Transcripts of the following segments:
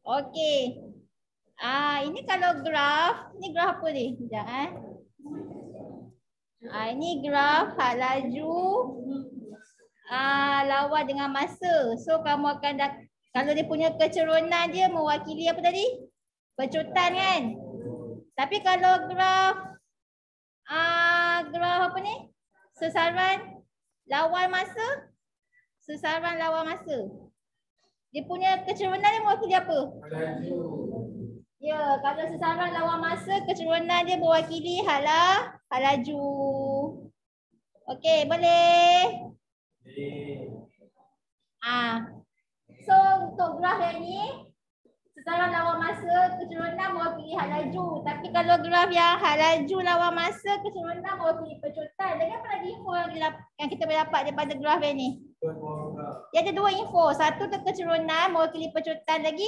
Okey. Ini kalau graf, ni graf apa ni? Sekejap ini graf hak laju lawan dengan masa. So kamu akan kalau dia punya kecerunan dia mewakili apa tadi? Pecutan kan? Tapi kalau graf graf apa ni? Sesaran lawan masa. Sesaran lawan masa. Dia punya kecerunan dia mewakili apa? Laju. Ya, kalau sesaran lawan masa, kecerunan dia mewakili hak laju. Okey, boleh? So untuk graf yang ni, sesaran lawan masa, kecerunan mewakili hak laju. Tapi kalau graf yang hak laju lawan masa, kecerunan mewakili pecutan. Dan apa lagi info yang kita boleh dapat daripada graf yang ni? Dia ada dua info. Satu tu kecerunan mewakili pecutan lagi.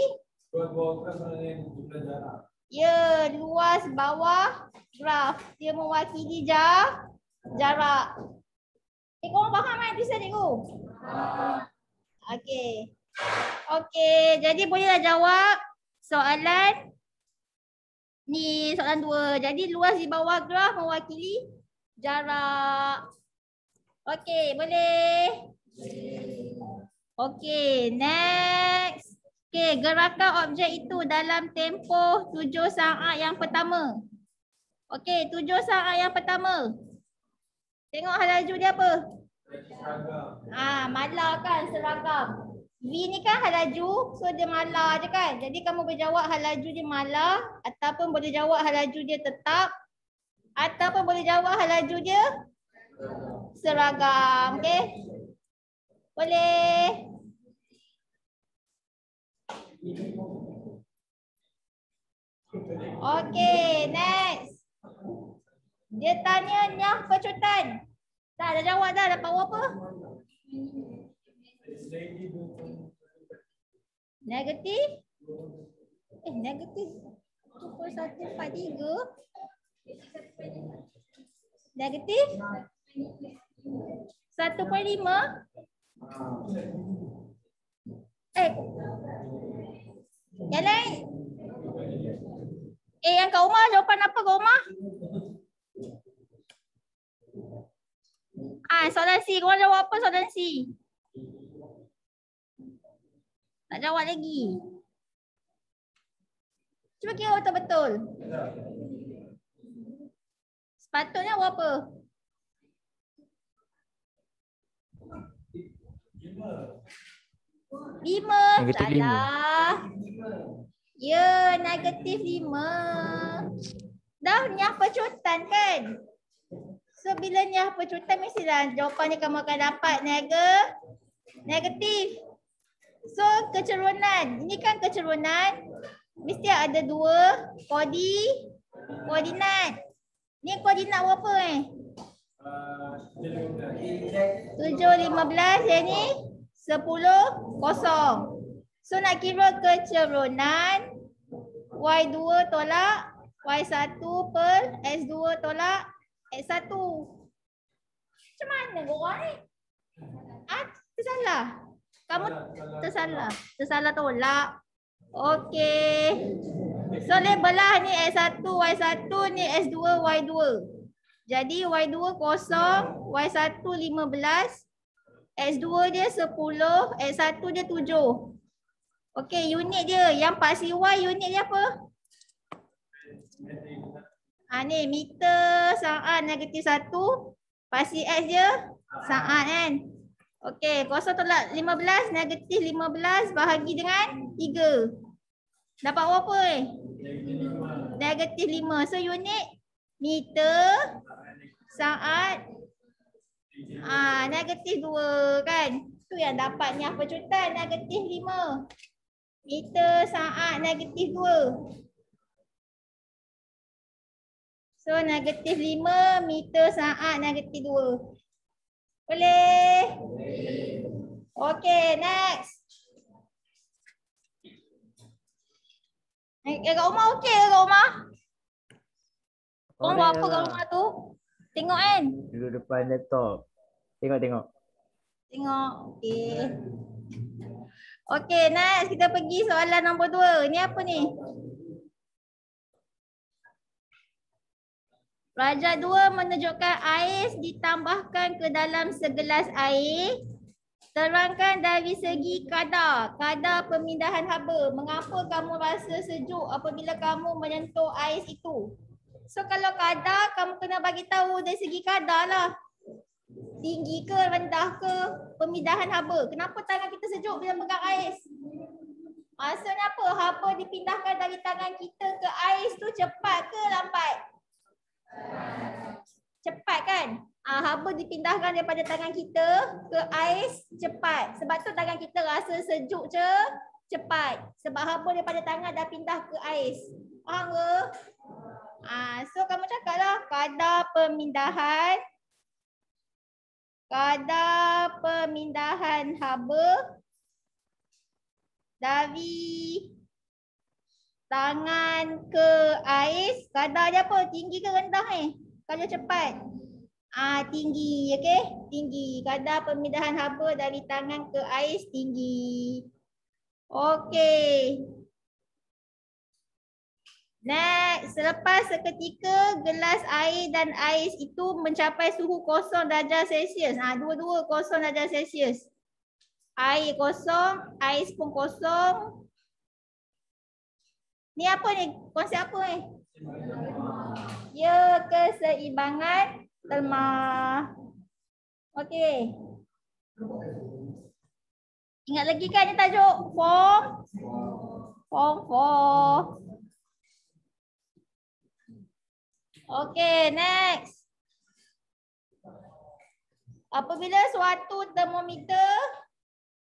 Ya, luas bawah graf. Dia mewakili jarak. Korang faham kan tulisan cikgu? Okey. Okey, jadi bolehlah jawab soalan ni, soalan 2. Jadi luas di bawah graf mewakili jarak. Okey, boleh? Okey, next. Okey, gerakan objek itu dalam tempoh 7 saat yang pertama. Okey, 7 saat yang pertama. Tengok hal laju dia apa? Malar kan, seragam. V ni kan hal laju, so dia malar je kan. Jadi kamu boleh jawab hal laju dia malar, ataupun boleh jawab hal laju dia tetap, ataupun boleh jawab hal laju dia seragam. Okey? Boleh? Okey, next. Dia tanya nyah pecutan. Dah jawab dah, dapat apa? Negatif? Negatif 1.143. Negatif 1.5. Yang lain? Yang Kak Umar, jawapan apa Kak Umar? Soalan C. Korang jawab apa soalan C? Tak jawab lagi. Cuba kira betul-betul. Sepatutnya jawab apa? 5. Salah. Ya, negatif 5. Dah nyah pecutan kan? So bila nyah pecutan mestilah jawapannya kamu akan dapat negatif. So kecerunan. Ini kan kecerunan. Mesti ada 2 koordinat. Ni koordinat berapa 7, 15, yang ni 10, 0. So nak kira kecerunan Y2 tolak Y1 per S2 tolak S1. Macam mana korang ni? Tersalah. Kamu tersalah. Tersalah tolak. Okey. So belah ni S1 Y1, ni S2 Y2. Jadi Y2 0, Y1 15, S2 dia 10, S1 dia 7. Okey, unit dia. Yang paksi Y unit dia apa? Ni meter saat negatif 1. Paksi X dia saat kan. Okey, 0 tolak 15, negatif 15 bahagi dengan 3. Dapat berapa Negatif 5. So unit meter saat negatif 2 kan. Tu yang dapatnya pecutan negatif 5. Meter saat negatif 2. So negatif 5 meter saat negatif 2. Boleh? Okey, next. Kak Umar okey ke Kak Umar? Korang buat apa Kak Umar tu? Tengok kan? Duduk depan laptop. Tengok. Tengok. Okey. Okey, next kita pergi soalan nombor 2. Ni apa ni? Darjah 2 menunjukkan ais ditambahkan ke dalam segelas air. Terangkan dari segi kadar pemindahan haba. Mengapa kamu rasa sejuk apabila kamu menyentuh ais itu? So kalau kadar, kamu kena bagi tahu dari segi kadar lah. Tinggi ke, rendah ke pemindahan haba. Kenapa tangan kita sejuk bila pegang ais? Maksudnya apa? Haba dipindahkan dari tangan kita ke ais tu cepat ke lambat? Cepat kan? Haba dipindahkan daripada tangan kita ke ais cepat. Sebab tu tangan kita rasa sejuk cepat. Sebab haba daripada tangan dah pindah ke ais. Faham ke? So kamu cakaplah kadar pemindahan haba dari tangan ke ais. Kadar dia apa? Tinggi ke rendah kalau cepat? Tinggi, okey? Tinggi. Kadar pemindahan haba dari tangan ke ais tinggi. Okey. Next, selepas seketika gelas air dan ais itu mencapai suhu 0 darjah Celsius. Dua-dua 0 darjah Celsius. Air kosong, ais pun kosong. Ni apa ni? Konsep apa ni? Ya, keseimbangan telma. Okey. Ingat lagi kan ni tajuk? Form 4. Okey, next. Apabila suatu termometer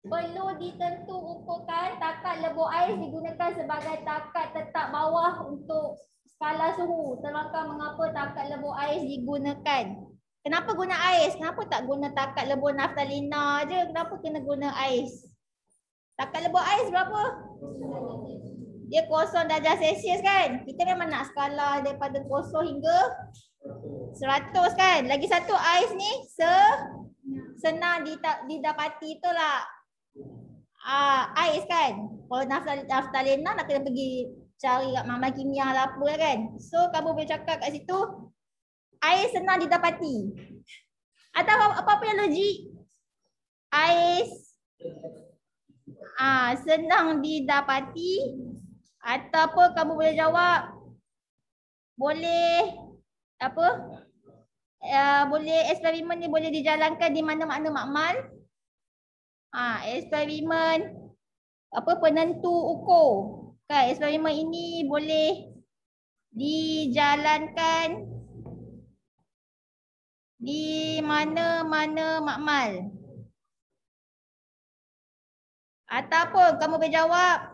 perlu ditentu ukurkan, takat lebur ais digunakan sebagai takat tetap bawah untuk skala suhu. Terangkan mengapa takat lebur ais digunakan. Kenapa guna ais? Kenapa tak guna takat lebur naftalina je? Kenapa kena guna ais? Takat lebur ais berapa? Dia 0 darjah Celsius kan? Kita memang nak skala daripada 0 hingga 100 kan? Lagi satu ais ni senang didapati itulah. Ais kan? Kalau naftalina nak kena pergi cari kat mama kimia lah apa kan? So kamu boleh cakap kat situ ais senang didapati. Atau apa-apa yang logik? Ais senang didapati. Ataupun kamu boleh jawab boleh apa? Boleh eksperimen ni boleh dijalankan di mana-mana makmal. Eksperimen apa penentu ukur. Kan eksperimen ini boleh dijalankan di mana-mana makmal. Ataupun kamu boleh jawab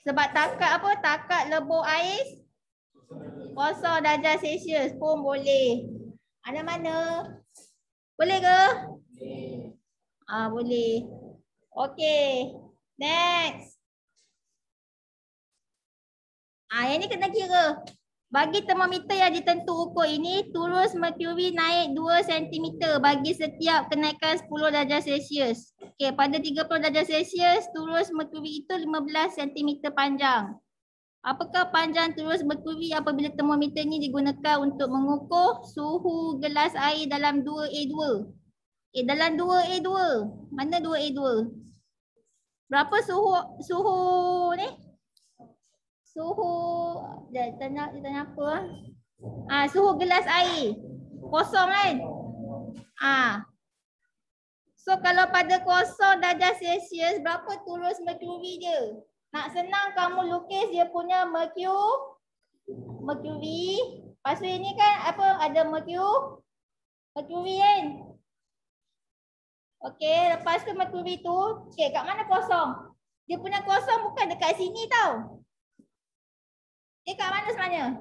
sebab takat apa? Takat lebur ais 0 darjah Celsius pun boleh. Mana-mana. Boleh ke? Boleh. Okey. Next. Yang ni kena kira. Bagi termometer yang ditentu ukur ini, turus merkuri naik 2 cm bagi setiap kenaikan 10 darjah Celsius. Okey, pada 30 darjah Celsius, turus merkuri itu 15 cm panjang. Apakah panjang turus merkuri apabila termometer ini digunakan untuk mengukur suhu gelas air dalam 2A2? Dalam 2A2. Mana 2A2? Berapa suhu ni? Suhu dia tanya apa? Suhu gelas air. Kosong kan? So kalau pada 0 darjah Celsius berapa turus merkuri dia? Nak senang kamu lukis dia punya merkuri. Lepas tu ini kan apa? Ada merkuri kan? Okey, lepas tu merkuri tu, okey, kat mana kosong? Dia punya kosong bukan dekat sini tau. Dia kat mana sebenarnya?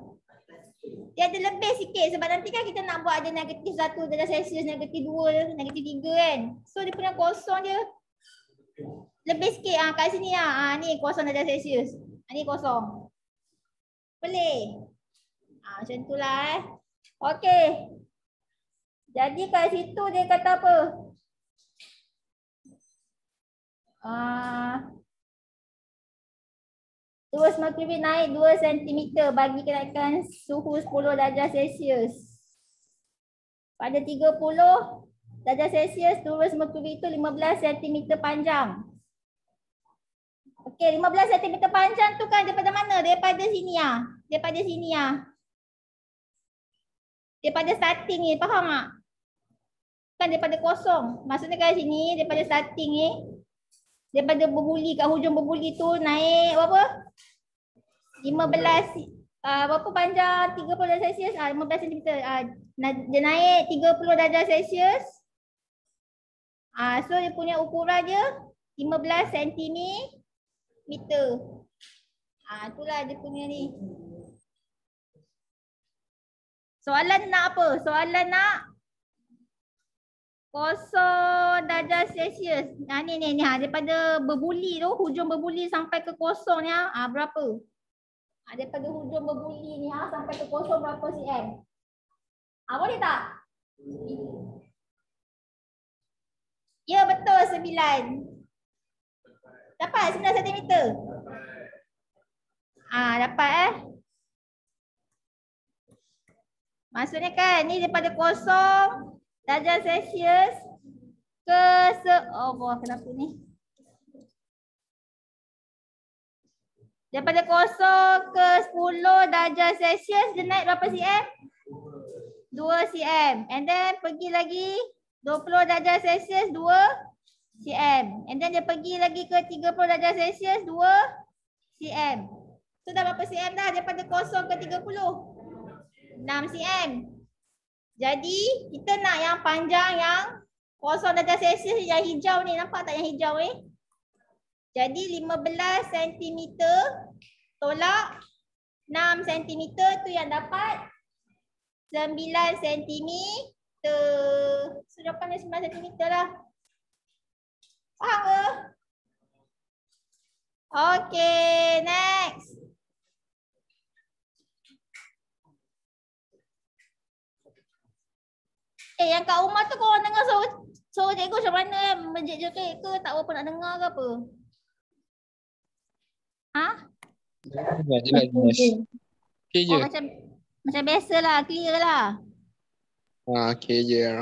Dia ada lebih sikit sebab nanti kan kita nak buat ada negatif 1 darjah Celsius, negatif 2, negatif 3 kan. So dia punya kosong je lebih sikit kat sini lah. Ni 0 darjah Celsius. Ni kosong. Boleh? Macam tu lah Okey. Jadi kat situ dia kata apa? Terus merkuri naik 2 cm bagi kenaikan suhu 10 darjah Celsius. Pada 30 darjah Celsius, turis merkuri itu 15 cm panjang. Okey, 15 cm panjang tu kan daripada mana? Daripada sini ya. Daripada sini ya. Daripada starting ni, faham tak? Kan daripada kosong. Maksudnya kat sini daripada starting ni, daripada berbuli kat hujung berbuli tu naik berapa? 15 berapa panjang 30 darjah Celsius? 15 cm. Dia naik 30 darjah Celsius. So dia punya ukuran dia 15 cm. Itulah dia punya ni. Soalan nak apa? Soalan nak 0 darjah Celsius. Ni daripada berbuli tu, hujung berbuli sampai ke kosong ni berapa? Daripada hujung berbuli ni sampai ke kosong berapa cm? Boleh tak? Ya betul 9. Dapat 9 cm? Dapat Maksudnya kan ni daripada 0 darjah Celsius ke kenapa ni? Daripada 0 ke 10 darjah Celsius dia naik berapa cm? 2 cm. And then pergi lagi 20 darjah Celsius 2 cm. And then dia pergi lagi ke 30 darjah Celsius 2 cm. So dah berapa cm dah daripada 0 ke 30? 6 cm. Jadi kita nak yang panjang yang 0 darjah Celsius yang hijau ni. Nampak tak yang hijau ni? Jadi 15 cm tolak 6 cm tu yang dapat 9 cm. So jawapan dia 9 cm lah. Faham ke? Okay, next. Yang kat rumah tu korang dengar suruh cikgu macam mana? Menjejek ke tak apa nak dengar ke apa? Jelas. Okay je. Macam biasa lah, clear lah. Okay je.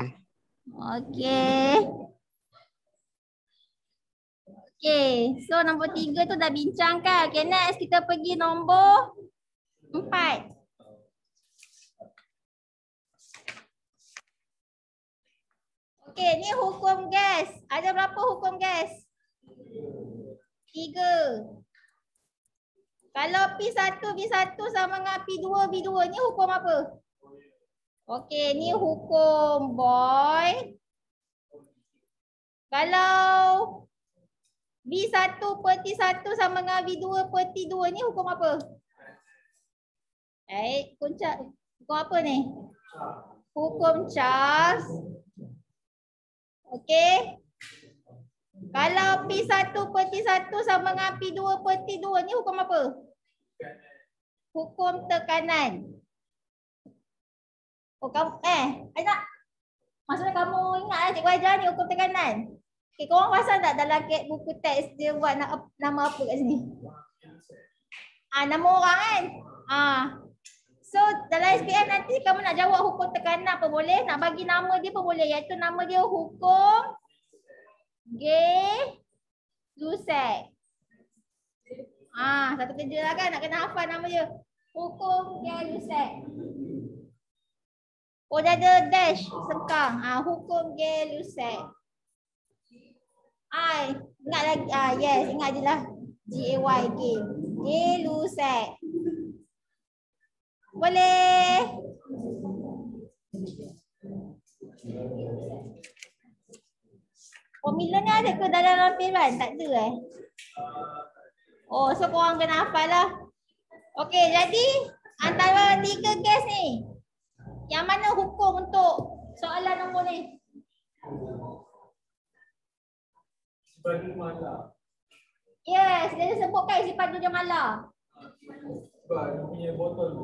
Okay, so nombor 3 tu dah bincang kan. Okay, next kita pergi nombor 4. Okay, ni hukum gas. Ada berapa hukum gas? 3. Kalau P1, B1 sama dengan P2, B2 ni hukum apa? Okey, ni hukum Boyle. Kalau B1 per T1 sama dengan B2 per T2 ni hukum apa? Hukum apa ni? Hukum Charles. Okey. Kalau P1 per T1 sama dengan P2 per T2 ni hukum apa? Hukum tekanan. Kamu Aizat. Maksudnya kamu ingat cikgu ajar ni hukum tekanan. Okay, korang pasal tak dalam buku teks dia buat nama apa kat sini? Nama orang kan? So dalam SPM nanti kamu nak jawab hukum tekanan apa boleh? Nak bagi nama dia pun boleh. Iaitu nama dia hukum Gay-Lussac. Satu kerja lah kan nak kena hafal nama dia. Hukum Gay-Lussac. Dia ada dash sengkang. Hukum Gay-Lussac. Ingat lagi. Yes, ingat je lah. G-A-Y, Gay-Lussac. Boleh. Formula ni ada ke dalam lampiran? Tak ada so korang kena hafal lah. Okey, jadi antara 3 gas ni, yang mana hukum untuk soalan nombor ni? Sifat jumlah. Yes, dia sebutkan sifat jumlah. Sebab dia punya botol tu.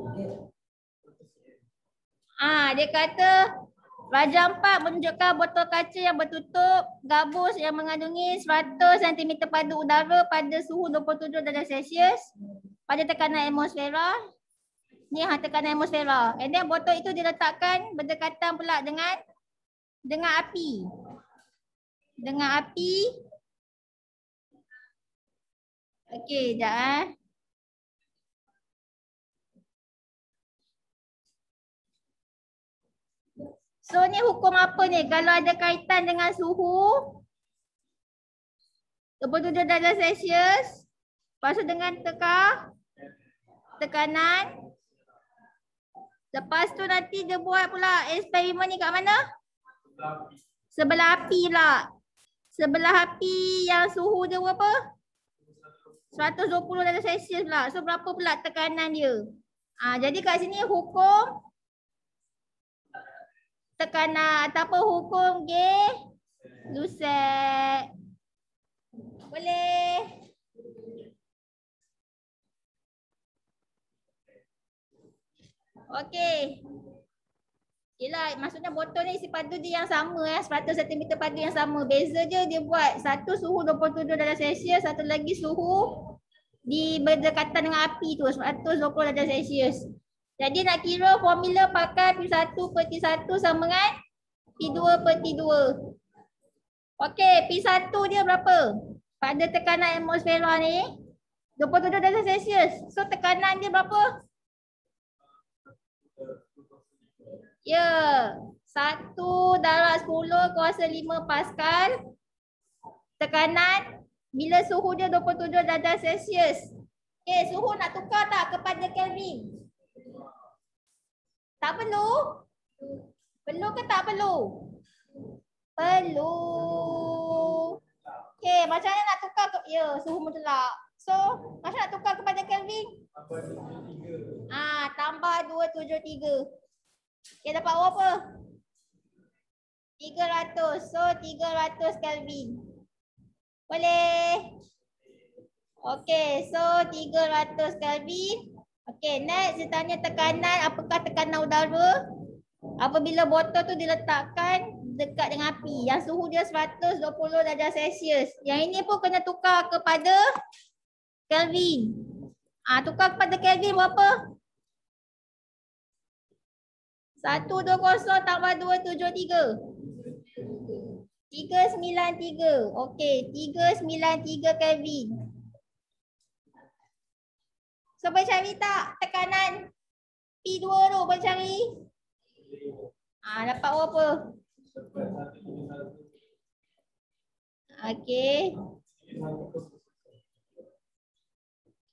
Dia kata Raja 4 menunjukkan botol kaca yang bertutup gabus yang mengandungi 100 cm padu udara pada suhu 27 darjah Celsius. pada tekanan atmosfera. Ni tekanan atmosfera. And then botol itu diletakkan berdekatan pula dengan api. Dengan api. Okey, sekejap So ni hukum apa ni? Kalau ada kaitan dengan suhu 27 darjah Celsius, lepas tu dengan tekanan. Lepas tu nanti dia buat pula eksperimen ni kat mana? Sebelah api lah. Sebelah api yang suhu dia berapa? 120 darjah Celsius pula. So berapa pula tekanan dia? Jadi kat sini hukum tekanan ataupun hukum Gay-Lussac. Boleh? Okey. Yelah, maksudnya botol ni isi padu dia yang sama 100 cm padu yang sama. Beza je dia buat satu suhu 27 darjah Celsius, satu lagi suhu di berdekatan dengan api tu 120 darjah Celsius. Jadi nak kira formula pakai P1/T1 sama dengan P2/T2. Okey, P1 dia berapa? Pada tekanan atmosfera ni 27 darjah Celsius. So tekanan dia berapa? Ya, 1/10⁻5 Pascal. Tekanan bila suhu dia 27 darjah Celsius. Okey, suhu nak tukar tak kepada Kelvin? Tak perlu? Perlu ke tak perlu? Perlu. Okey, macam mana nak tukar ke? Ya, suhu mutlak. So, macam nak tukar kepada Kelvin? Tambah 273. Okey, dapat berapa? 300. So, 300 Kelvin. Boleh? Okey, so 300 Kelvin. Okey, next dia tanya tekanan. Apakah tekanan udara apabila botol tu diletakkan dekat dengan api yang suhu dia 120 darjah Celsius. Yang ini pun kena tukar kepada Kelvin. Tukar kepada Kelvin berapa? 120 tambah 273. 393. Okey, 393 Kelvin. So boleh cari tak tekanan P2 tu? Boleh cari? Dapat berapa? Okey.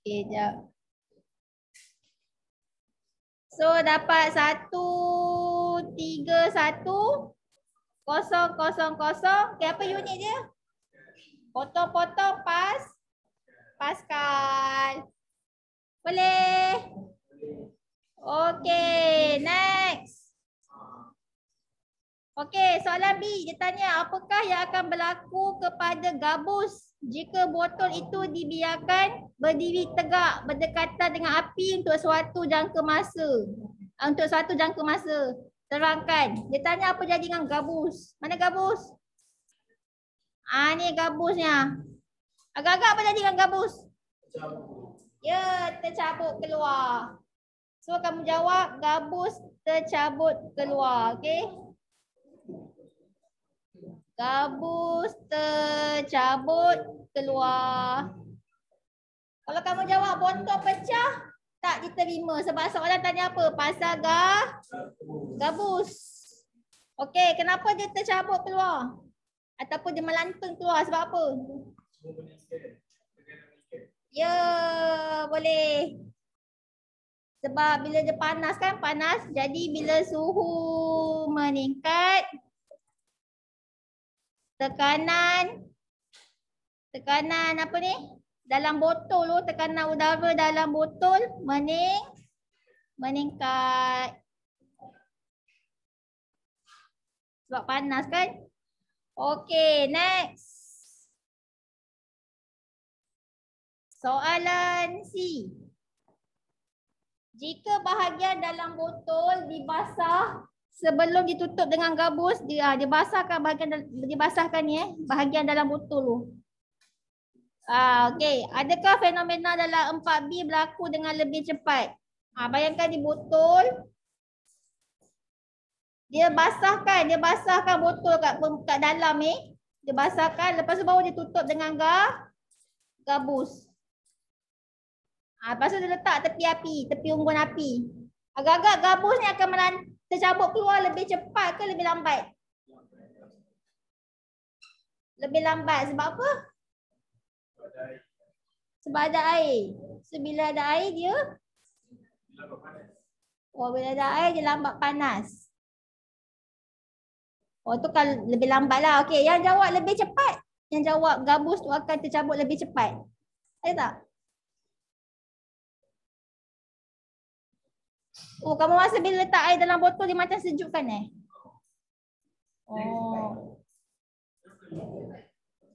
Okey, jap. So dapat 131 000. Okay, apa unit dia? Potong-potong Pascal. Boleh? Okay, next. Okay, soalan B. Dia tanya apakah yang akan berlaku kepada gabus jika botol itu dibiarkan berdiri tegak berdekatan dengan api untuk suatu jangka masa. Terangkan. Dia tanya apa jadi dengan gabus. Mana gabus? Ni gabusnya. Agak-agak apa jadi dengan gabus? Ya, tercabut keluar. So kamu jawab gabus tercabut keluar. Okay. Gabus tercabut keluar. Kalau kamu jawab botol pecah, tak diterima sebab soalan tanya apa? Pasal gabus. Okey, kenapa dia tercabut keluar? Ataupun dia melantun keluar sebab apa? Ya, boleh. Sebab bila dia panas kan, panas. Jadi bila suhu meningkat, tekanan apa ni? Dalam botol tu, tekanan udara dalam botol meningkat. Sebab panas kan? Okey, next. Soalan C. Jika bahagian dalam botol dibasah sebelum ditutup dengan gabus, dibasahkan bahagian bahagian dalam botol tu. Okey, adakah fenomena dalam 4B berlaku dengan lebih cepat? Bayangkan di botol. Dia basahkan botol kat dalam ni. Dia basahkan, lepas tu baru dia tutup dengan gabus. Lepas tu dia letak tepi api, tepi unggun api. Agak-agak gabus ni akan tercabut keluar lebih cepat ke lebih lambat? Lebih lambat. Sebab apa? Sebab ada air. So bila ada air dia? Bila ada air dia lambat panas. Tu kalau lebih lambat lah. Okey, yang jawab lebih cepat. Yang jawab gabus tu akan tercabut lebih cepat. Ada tak? Kamu rasa bila letak air dalam botol dia macam sejuk kan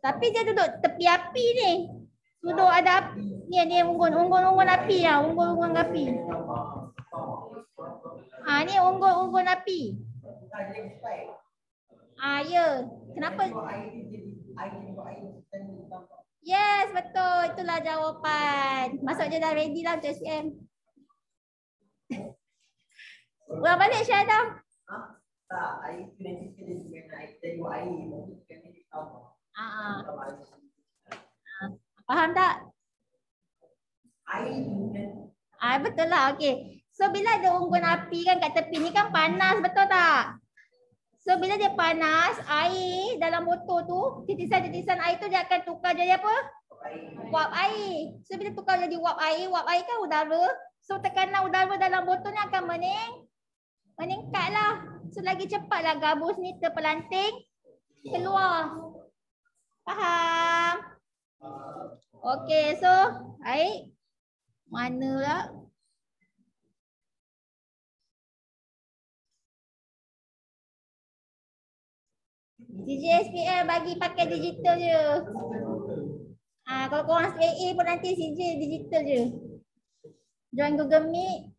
Tapi dia duduk tepi api ni. Duduk ada api. Ni unggun api lah. Unggun api. Ni unggun api. Ya. Kenapa? Yes, betul. Itulah jawapan. Masuk je dah ready lah untuk SPM. Ulang balik Syahda. Tak, air tu nanti kena dengan air dari air. Mungkin dia tambah. Faham tak? Air tu kan. Betul lah. Okey. So bila ada unggun api kan kat tepi ni kan panas, betul tak? So bila dia panas, air dalam botol tu, titisan-titisan air tu dia akan tukar jadi apa? Wap air. So bila tukar jadi wap air kan udara. So tekanan udara dalam botol ni akan meningkat lah. So lagi cepatlah gabus ni terpelanting keluar. Faham? Okey, so air manalah? CJ SPM bagi pakai digital je. Kalau korang AA pun nanti CJ digital je. Join Google Meet.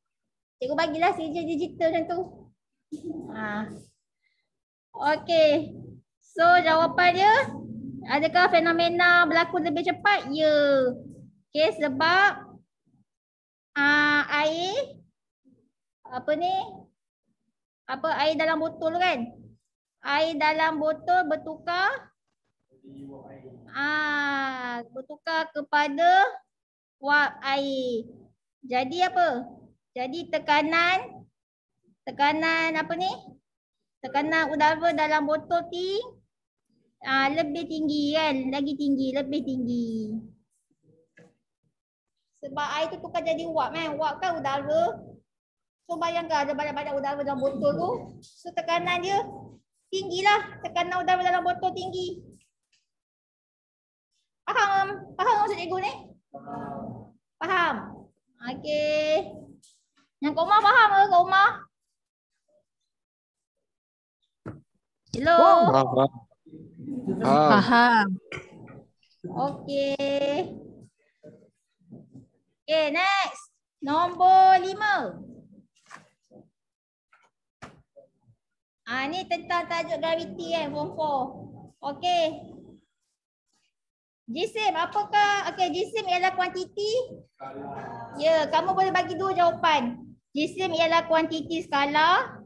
Cikgu bagilah CJ digital macam tu. Okey. So jawapan dia, adakah fenomena berlaku lebih cepat? Ya. Okey, sebab air air dalam botol kan? Air dalam botol bertukar kepada wap air. Jadi apa? Jadi tekanan tekanan udara dalam botol lebih tinggi kan? Lebih tinggi. Sebab air tu tukar jadi wap kan? Wap kan udara. So bayangkan ada banyak-banyak udara dalam botol tu. So tekanan dia tinggilah. Tekanan udara dalam botol tinggi. Faham maksud cikgu ni? Faham? Okey. Yang Kak Umar faham ke Kak Umar? Hello? Faham. Okey. Okay, next. Nombor 5. Ni tentang tajuk graviti kan, form 4. Okey. Jisim, apakah? Okey, jisim ialah kuantiti. Ya, kamu boleh bagi dua jawapan. Jisim ialah kuantiti skala.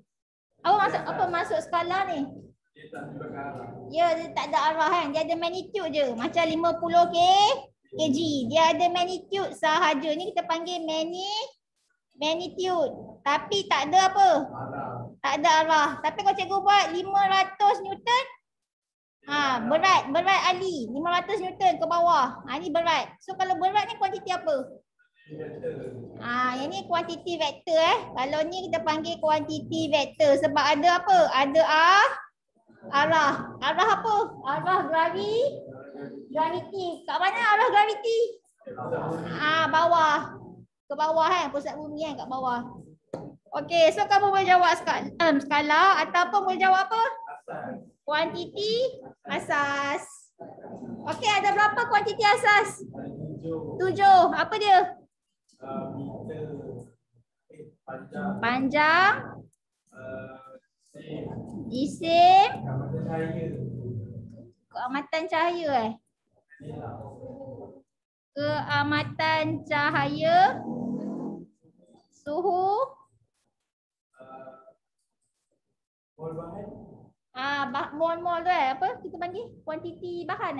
Apa maksud skala ni? Ya, dia tak ada arah kan. Dia ada magnitude je. Macam 50 kg. Dia ada magnitude sahaja. Ni kita panggil magnitude. Tapi tak ada apa? Tak ada arah. Tapi kalau cikgu buat 500 Newton, berat Ali 500 Newton ke bawah. Ni berat. So kalau berat ni kuantiti apa? Yang ni kuantiti vektor Kalau ni kita panggil kuantiti vektor sebab ada apa? Ada arah. Arah apa? Arah graviti. Kat mana arah graviti? Bawah. Ke bawah pusat bumi kat bawah. Okey, so kamu boleh jawab skala ataupun boleh jawab apa? Kuantiti asas. Okey, ada berapa kuantiti asas? 7. Apa dia? Panjang. Jisim. Keamatan cahaya keamatan cahaya, suhu, Mol bahan. mol tu apa kita panggil? Kuantiti bahan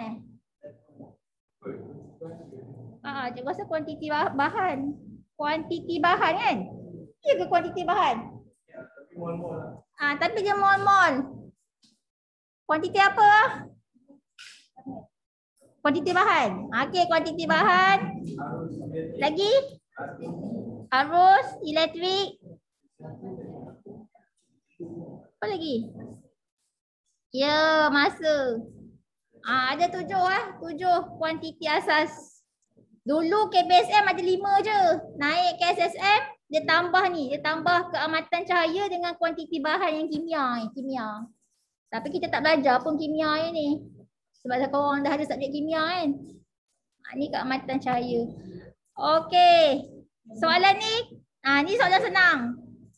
cikgu rasa kuantiti bahan. Kuantiti bahan kan? Ya ke kuantiti bahan? Tapi mol-mol lah. Tapi dia mol-mol. Kuantiti apa? Kuantiti bahan. Okey, kuantiti bahan. Lagi? Arus elektrik. Apa lagi? Ya, masa. Ada 7 7 kuantiti asas. Dulu KBSM ada 5 je. Naik ke SSM, dia tambah ni. Dia tambah keamatan cahaya dengan kuantiti bahan yang kimia. Tapi kita tak belajar pun kimia ni. Sebab korang dah ada subjek kimia kan. Ni keamatan cahaya. Okey. Soalan ni, ni soalan senang.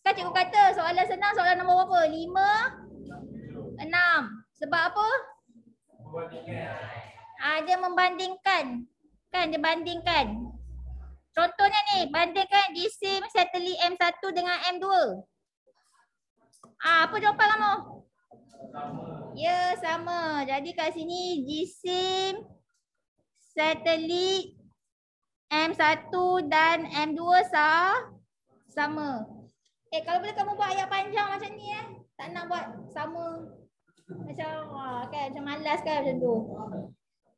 Kan cikgu kata soalan senang, soalan nombor berapa? 5, 6. Sebab apa? Dia membandingkan. Kan dia bandingkan. Contohnya ni, bandingkan jisim satelit M1 dengan M2. Apa jawapan kamu? Ya, sama. Jadi kat sini jisim satelit M1 dan M2 sama. Kalau boleh kamu buat ayat panjang macam ni tak nak buat sama. Macam malas kan macam tu.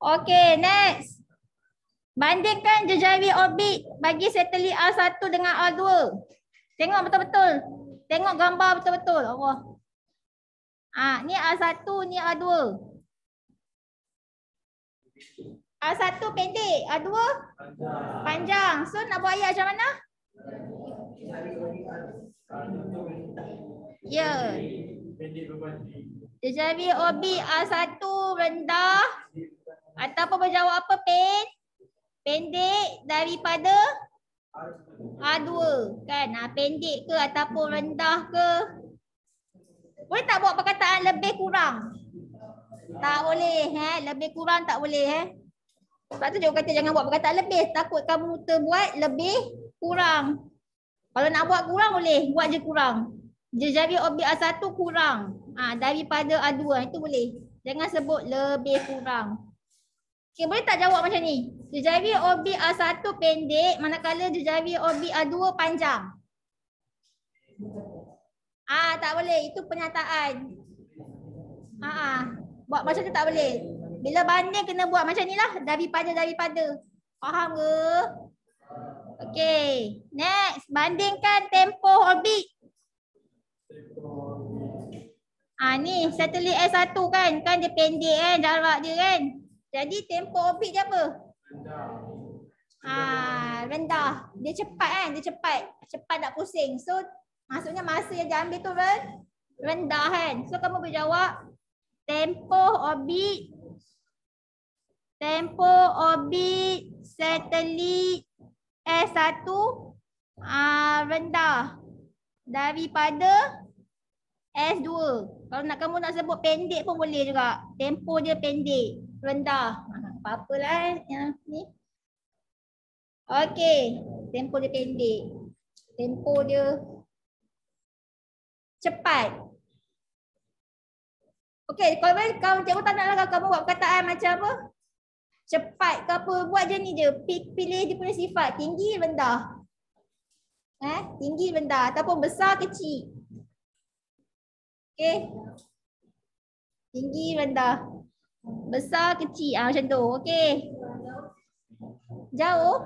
Okey, next. Bandingkan jejari orbit bagi satelit R1 dengan R2. Tengok betul-betul. Tengok gambar betul-betul. Allah. Ni R1, ni R2. R1 pendek, R2 panjang. So nak buat ayat macam mana? Ya. Jejari orbit R1 rendah ataupun berjawab apa? Pendek daripada R2 kan? Pendek ke ataupun rendah ke? Boleh tak buat perkataan lebih kurang? Tak boleh. Lebih kurang tak boleh. Sebab tu cikgu kata jangan buat perkataan lebih. Takut kamu terbuat lebih kurang. Kalau nak buat kurang boleh. Buat je kurang. Jejari orbit R1 kurang daripada R2. Itu boleh. Jangan sebut lebih kurang. Okay, boleh tak jawab macam ni? Jejari orbit R1 pendek manakala jejari orbit R2 panjang. Tak boleh. Itu pernyataan. Buat macam tu tak boleh. Bila banding kena buat macam ni lah. Daripada. Faham ke? Okay. Next. Bandingkan tempoh orbit. Ni satelit S1 kan. Kan dia pendek kan jarak dia kan. Jadi tempoh orbit dia apa? Rendah. Dia cepat kan. Cepat tak pusing. So maksudnya masa yang dia ambil tu rendah kan. So kamu berjawab tempoh orbit satelit S1 rendah daripada S2. Kalau kamu nak sebut pendek pun boleh juga. Tempoh dia pendek, rendah. Apa-apalah yang ni. Okey, tempoh dia pendek. Tempoh dia cepat. Okey, kalau cikgu tak nak kamu buat perkataan macam apa? Cepat ke apa, buat je ni je. Pilih dia punya sifat, tinggi, rendah. Tinggi, rendah ataupun besar, kecil. Okey. Tinggi, rendah. Besar, kecil. Macam tu. Okey. Jauh?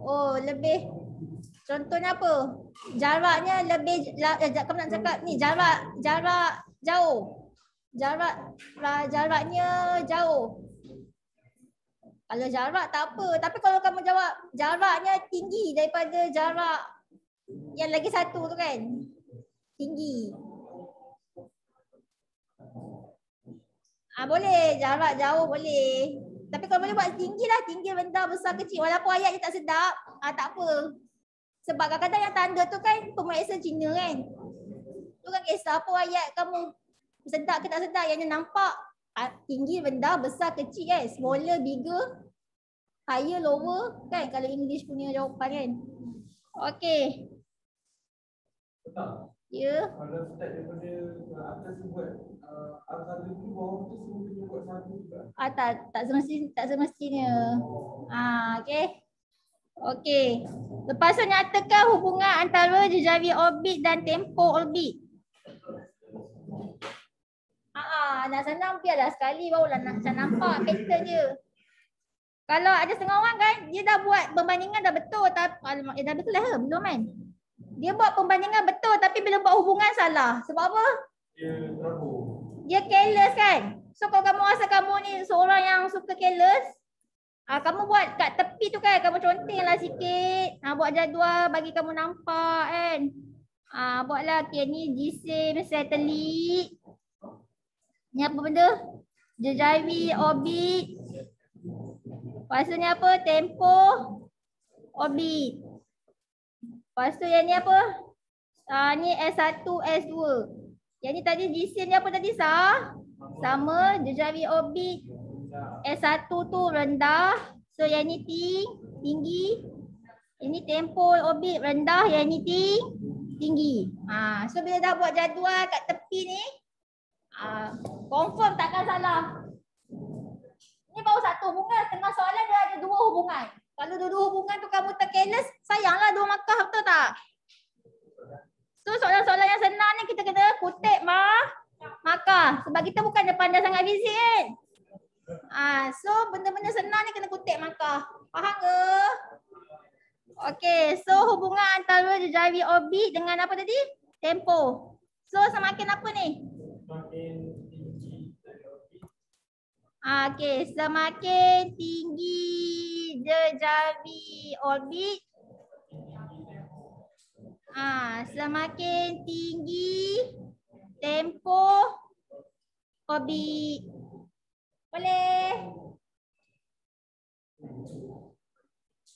Oh, lebih. Contohnya apa? Jaraknya lebih, kamu nak cakap ni, jarak jauh. Jaraknya jauh. Kalau jarak tak apa. Tapi kalau kamu jawab jaraknya tinggi daripada jarak yang lagi satu tu kan. Tinggi. Boleh. Jarak jauh boleh. Tapi kalau boleh buat tinggi lah. Tinggi, rendah, besar, kecil. Walaupun ayat dia tak sedap. Tak apa. Sebab kadang-kadang yang tanda tu kan pemeriksa Cina kan. Tu kan kisah apa ayat kamu sedap ke tak sedap. Yang nampak tinggi, rendah, besar, kecil kan. Smaller, bigger. Higher, lower kan kalau English punya jawapan kan. Okey. Betul. Ya. Kalau start daripada atas tu buat angka tu bawah tu semua kena buat satu juga. Tak semestinya. Okey. Okey. Lepas tu nyatakan hubungan antara jejari orbit dan tempo orbit. Nak senang biarlah sekali barulah nak nampak pattern dia. Kalau ada setengah orang kan, dia dah buat perbandingan dah betul tapi dah betul lah belum kan? Dia buat perbandingan betul tapi bila buat hubungan salah. Sebab apa? Dia terabur. Dia careless kan? So kalau kamu rasa kamu ni seorang yang suka careless, kamu buat kat tepi tu kan, kamu contenglah sikit. Buat jadual bagi kamu nampak kan. Buatlah okay, ni jisim satelit. Ni apa benda? Jejari orbit. Lepas tu ni apa? Tempo orbit. Lepas tu yang ni apa? Ni S1, S2. Yang ni tadi jisim ni apa tadi sah? Sama jejari orbit. S1 tu rendah. So yang ni tinggi. Ini tempo orbit rendah. Yang ni tinggi. So bila dah buat jadual kat tepi ni, confirm takkan salah. Ni baru satu hubungan. Tengah soalan dia ada dua hubungan. Kalau dua hubungan tu kamu tercareless, sayanglah 2 markah, betul tak? So soalan-soalan yang senang ni kita kena kutip markah. Sebab kita bukan dia pandai sangat fizik kan? So benda-benda senang ni kena kutip markah. Faham ke? Okey, so hubungan antara jejari orbit dengan apa tadi? Tempo. So semakin apa ni? Semakin tinggi dari orbit. Okey, semakin tinggi jejari orbit. Semakin tinggi tempo orbit. Boleh?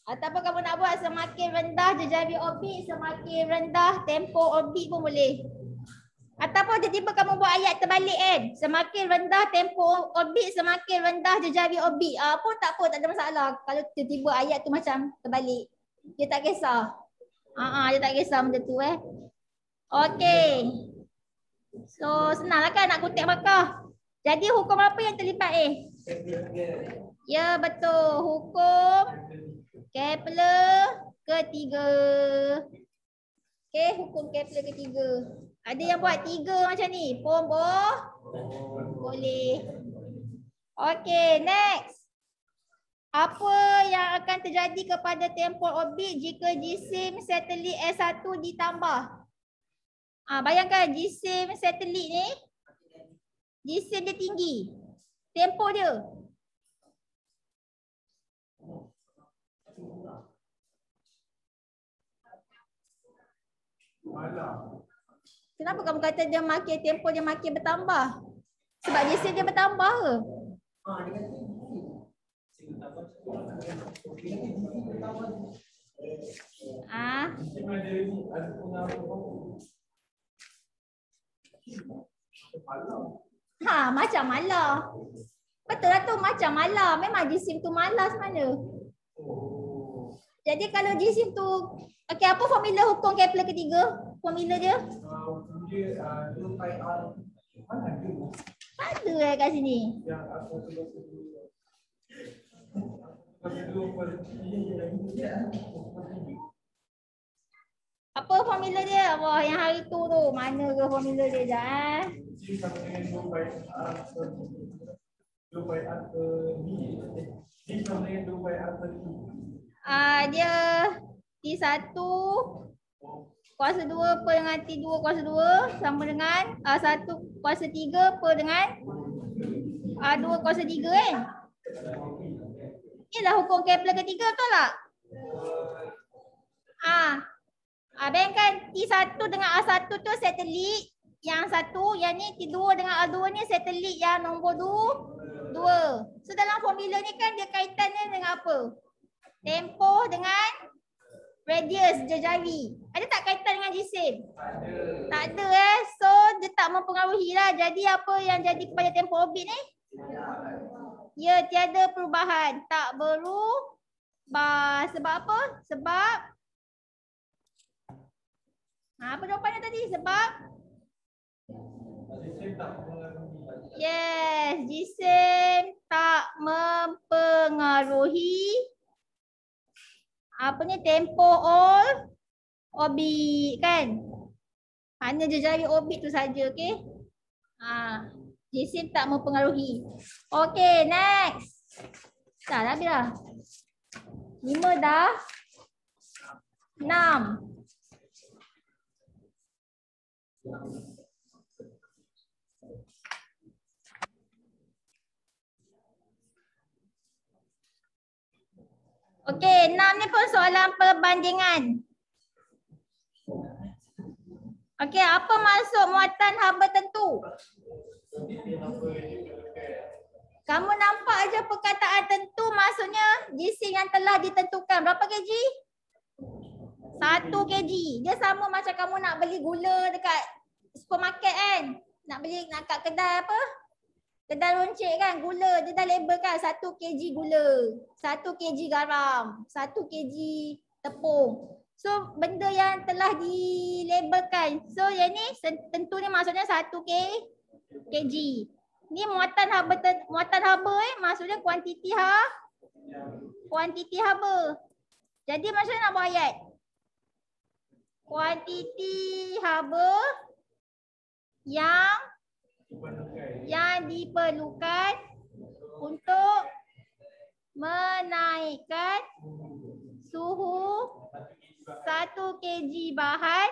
Ataupun kamu nak buat semakin rendah jejari orbit, semakin rendah tempo orbit pun boleh. Ataupun tiba-tiba kamu buat ayat terbalik kan. Semakin rendah tempo orbit, semakin rendah jejari orbit. Pun tak apa, tak ada masalah. Kalau tiba-tiba ayat tu macam terbalik. Dia tak kisah. Dia tak kisah benda tu Okey. So senanglah kan nak kutip markah. Jadi hukum apa yang terlibat Ya betul. Hukum Kepler ketiga. Okey, hukum Kepler ketiga. Ada yang buat 3 macam ni. Pun boleh. Okey, next. Apa yang akan terjadi kepada tempo orbit jika jisim satelit S1 ditambah? Bayangkan jisim satelit ni, jisim dia tinggi. Tempo dia. Kenapa kamu kata dia makin tempo dia makin bertambah? Sebab jisim dia bertambah ke? Macam malah. Betul lah tu, macam malah. Memang jisim tu malas mana. Jadi kalau jisim tu, okey, apa formula hukum Kepler ketiga? Formula dia? Dia 2πr. Mana dia? Tak ada kat sini. Yang aku apa formula dia? Wah, yang hari tu mana ke formula dia dah sama dengan 2πr per B. Ini sama dengan 2πr per B. Dia T1 kuasa 2 per dengan T2 kuasa 2 sama dengan 1 kuasa 3 per dengan 2 kuasa 3 kan? Inilah hukum Kepler ketiga, betul tak? Bayangkan T1 dengan A1 tu satelit yang satu, yang ni T2 dengan A2 ni satelit yang nombor 2. So dalam formula ni kan dia kaitannya dengan apa? Tempo dengan radius jejari. Ada tak kaitan dengan jisim? Tak ada So dia tak mempengaruhi lah. Jadi apa yang jadi kepada tempo orbit ni? Ya, tiada perubahan. Tak berubah. Sebab apa? Sebab apa jawapannya tadi? Sebab yes, jisim tak mempengaruhi apa ni tempo orbit kan? Hanya jejari orbit tu saja, okey? Jisim tak mempengaruhi. Okey, next. Dah habis dah. 5 dah. 6. Okey, 6 ni pun soalan perbandingan. Okey, apa maksud muatan haba tentu? Kamu nampak aja perkataan tentu maksudnya jisim yang telah ditentukan. Berapa kg? 1 kg. Dia sama macam kamu nak beli gula dekat supermarket kan? Nak beli kat kedai apa? Kedai runcit kan, gula. Dia dah label kan 1 kg gula, 1 kg garam, 1 kg tepung. So benda yang telah dilabelkan. So yang ni tentu ni maksudnya 1 kg. Ni muatan haba maksudnya kuantiti haba. Jadi macam mana nak buat ayat? Kuantiti haba yang diperlukan untuk menaikkan suhu 1 kg bahan